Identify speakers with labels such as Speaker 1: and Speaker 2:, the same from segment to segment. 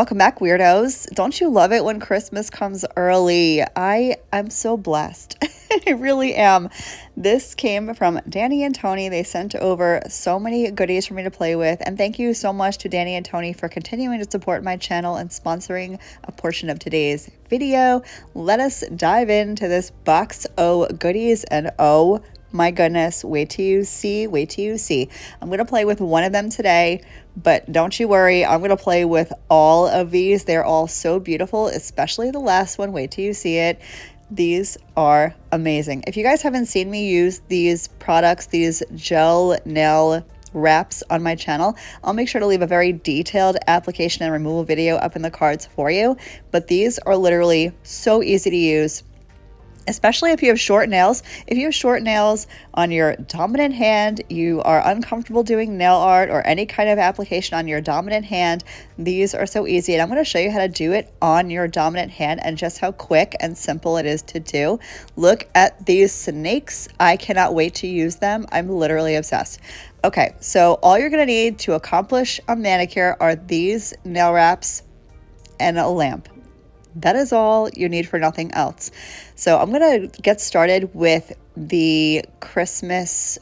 Speaker 1: Welcome back, weirdos. Don't you love it when Christmas comes early? I'm so blessed. I really am. This came from Danni Toni. They sent over so many goodies for me to play with. And thank you so much to Danni Toni for continuing to support my channel and sponsoring a portion of today's video. Let us dive into this box o' goodies. And oh my goodness, wait till you see. I'm going to play with one of them today, but don't you worry, I'm going to play with all of these. They're all so beautiful, especially the last one. Wait till you see it. These are amazing. If you guys haven't seen me use these products, these gel nail wraps on my channel, I'll make sure to leave a very detailed application and removal video up in the cards for you. But these are literally so easy to use, especially if you have short nails. If you have short nails on your dominant hand, you are uncomfortable doing nail art or any kind of application on your dominant hand, these are so easy. And I'm going to show you how to do it on your dominant hand and just how quick and simple it is to do. Look at these snakes. I cannot wait to use them. I'm literally obsessed. Okay, so all you're going to need to accomplish a manicure are these nail wraps and a lamp. That is all you need for nothing else. So I'm going to get started with the Christmas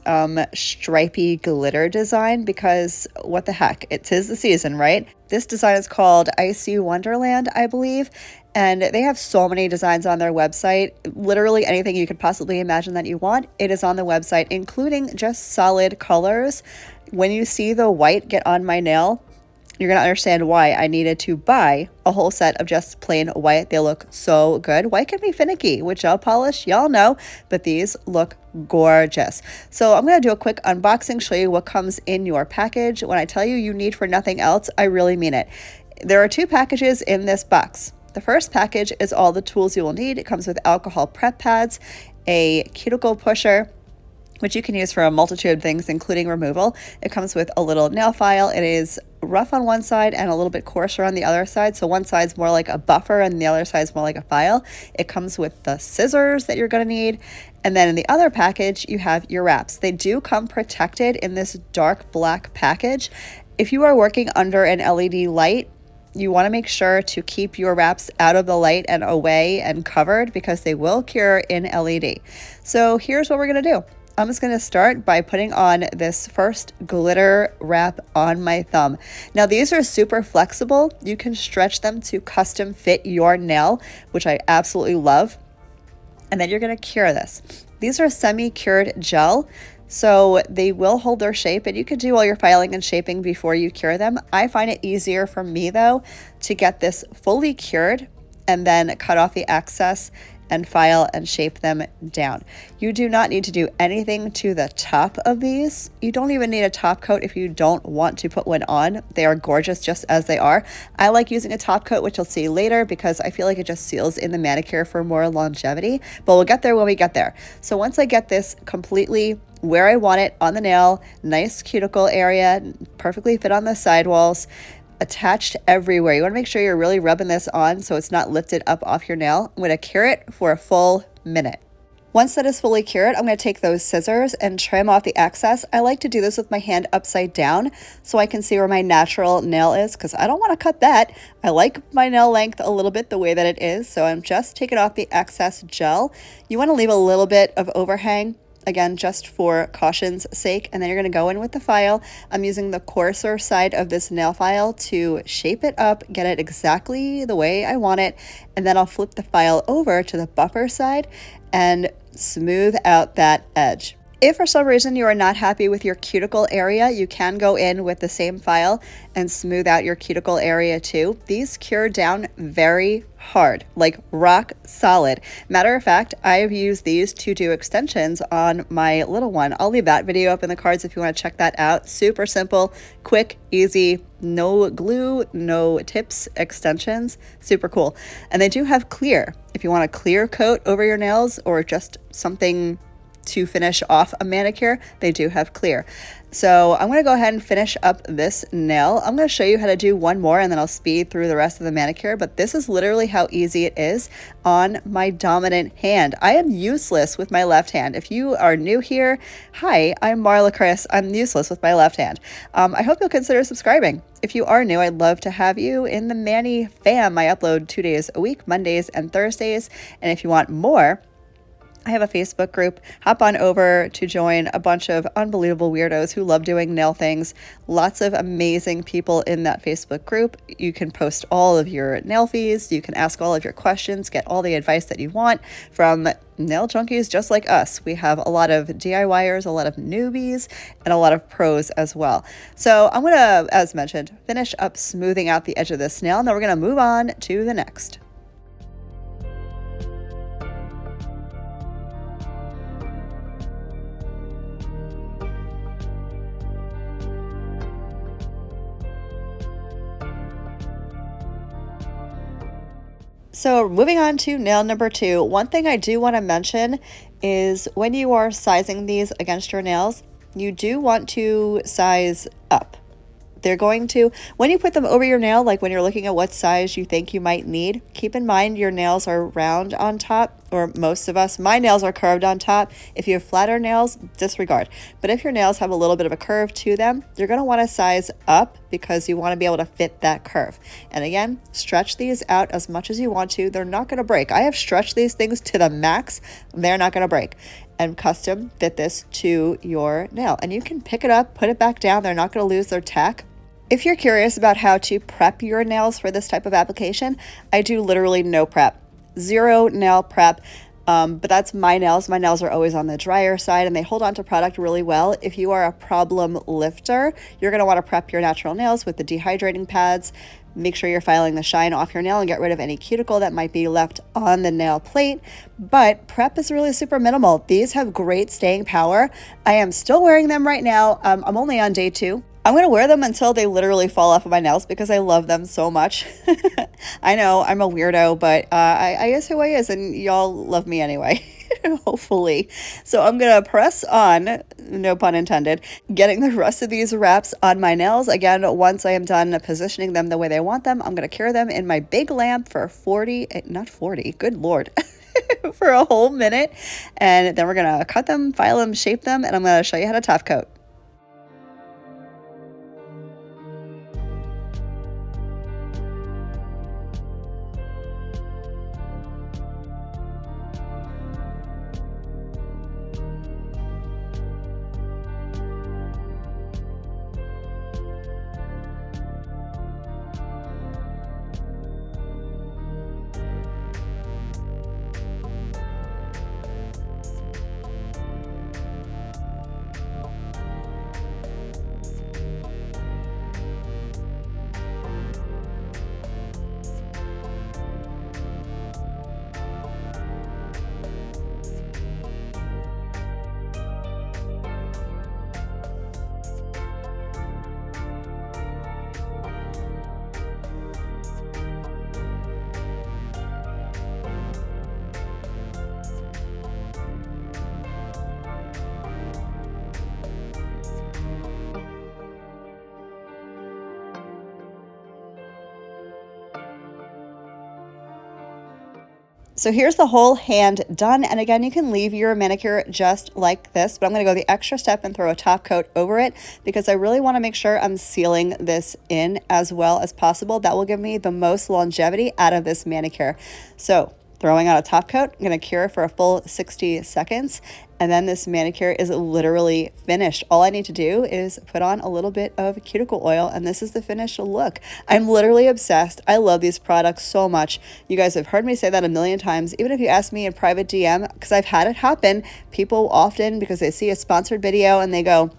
Speaker 1: stripy glitter design because what the heck, it is the season, right? This design is called Icy Wonderland, I believe, and they have so many designs on their website. Literally anything you could possibly imagine that you want, it is on the website, including just solid colors. When you see the white get on my nail, you're going to understand why I needed to buy a whole set of just plain white. They look so good. White can be finicky with gel polish, y'all know, but these look gorgeous. So I'm going to do a quick unboxing, show you what comes in your package. When I tell you you need for nothing else, I really mean it. There are two packages in this box. The first package is all the tools you will need. It comes with alcohol prep pads, a cuticle pusher, which you can use for a multitude of things, including removal. It comes with a little nail file. It is rough on one side and a little bit coarser on the other side. So one side's more like a buffer and the other side's more like a file. It comes with the scissors that you're gonna need. And then in the other package, you have your wraps. They do come protected in this dark black package. If you are working under an LED light, you want to make sure to keep your wraps out of the light and away and covered because they will cure in LED. So here's what we're gonna do. I'm just going to start by putting on this first glitter wrap on my thumb. Now these are super flexible. You can stretch them to custom fit your nail, which I absolutely love. And then you're going to cure this. These are semi-cured gel, so they will hold their shape, and you could do all your filing and shaping before you cure them. I find it easier for me though to get this fully cured and then cut off the excess and file and shape them down. You do not need to do anything to the top of these. You don't even need a top coat if you don't want to put one on. They are gorgeous just as they are. I like using a top coat, which you'll see later, because I feel like it just seals in the manicure for more longevity, but we'll get there when we get there. So once I get this completely where I want it on the nail, nice cuticle area, perfectly fit on the sidewalls, attached everywhere. You want to make sure you're really rubbing this on so it's not lifted up off your nail. I'm going to cure it for a full minute. Once that is fully cured, I'm going to take those scissors and trim off the excess. I like to do this with my hand upside down so I can see where my natural nail is because I don't want to cut that. I like my nail length a little bit the way that it is, so I'm just taking off the excess gel. You want to leave a little bit of overhang, again, just for caution's sake, and then you're going to go in with the file. I'm using the coarser side of this nail file to shape it up, get it exactly the way I want it, and then I'll flip the file over to the buffer side and smooth out that edge. If for some reason you are not happy with your cuticle area, you can go in with the same file and smooth out your cuticle area too. These cure down very hard, like rock solid. Matter of fact, I have used these to do extensions on my little one. I'll leave that video up in the cards if you want to check that out. Super simple, quick, easy, no glue, no tips, extensions, super cool. And they do have clear. If you want a clear coat over your nails or just something to finish off a manicure, they do have clear. So I'm going to go ahead and finish up this nail. I'm going to show you how to do one more and then I'll speed through the rest of the manicure, but this is literally how easy it is on my dominant hand. I am useless with my left hand. If you are new here, hi, I'm Marlakris. I'm useless with my left hand. I hope you'll consider subscribing. If you are new, I'd love to have you in the Mani fam. I upload 2 days a week, Mondays and Thursdays. And if you want more, I have a Facebook group. Hop on over to join a bunch of unbelievable weirdos who love doing nail things. Lots of amazing people in that Facebook group. You can post all of your nail fees. You can ask all of your questions, get all the advice that you want from nail junkies just like us. We have a lot of DIYers, a lot of newbies, and a lot of pros as well. So I'm going to, as mentioned, finish up smoothing out the edge of this nail, and then we're going to move on to the next. So moving on to nail number 2, one thing I do want to mention is when you are sizing these against your nails, you do want to size up. They're going to, when you put them over your nail, like when you're looking at what size you think you might need, keep in mind your nails are round on top, or most of us, my nails are curved on top. If you have flatter nails, disregard. But if your nails have a little bit of a curve to them, you're going to want to size up because you want to be able to fit that curve. And again, stretch these out as much as you want to. They're not going to break. I have stretched these things to the max. They're not going to break. And custom fit this to your nail. And you can pick it up, put it back down. They're not going to lose their tack. If you're curious about how to prep your nails for this type of application, I do literally no prep, 0 nail prep. But that's my nails. My nails are always on the drier side and they hold on to product really well. If you are a problem lifter, you're going to want to prep your natural nails with the dehydrating pads. Make sure you're filing the shine off your nail and get rid of any cuticle that might be left on the nail plate. But prep is really super minimal. These have great staying power. I am still wearing them right now. I'm only on day 2. I'm going to wear them until they literally fall off of my nails because I love them so much. I know I'm a weirdo, but I is who I is, and y'all love me anyway, hopefully. So I'm going to press on, no pun intended, getting the rest of these wraps on my nails. Again, once I am done positioning them the way they want them, I'm going to cure them in my big lamp for 40, not 40, good Lord. For a whole minute. And then we're going to cut them, file them, shape them, and I'm going to show you how to top coat. So here's the whole hand done. And again, you can leave your manicure just like this, but I'm going to go the extra step and throw a top coat over it because I really want to make sure I'm sealing this in as well as possible. That will give me the most longevity out of this manicure. So throwing on a top coat, I'm going to cure for a full 60 seconds. And then this manicure is literally finished. All I need to do is put on a little bit of cuticle oil, and this is the finished look. I'm literally obsessed. I love these products so much. You guys have heard me say that a million times. Even if you ask me in private DM, because I've had it happen, people often, because they see a sponsored video and they go,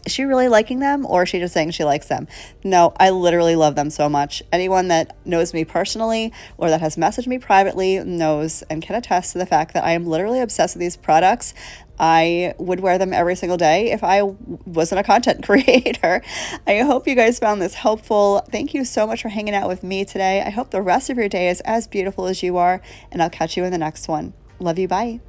Speaker 1: is she really liking them, or is she just saying she likes them? No, I literally love them so much. Anyone that knows me personally or that has messaged me privately knows and can attest to the fact that I am literally obsessed with these products. I would wear them every single day if I wasn't a content creator. I hope you guys found this helpful. Thank you so much for hanging out with me today. I hope the rest of your day is as beautiful as you are, and I'll catch you in the next one. Love you. Bye.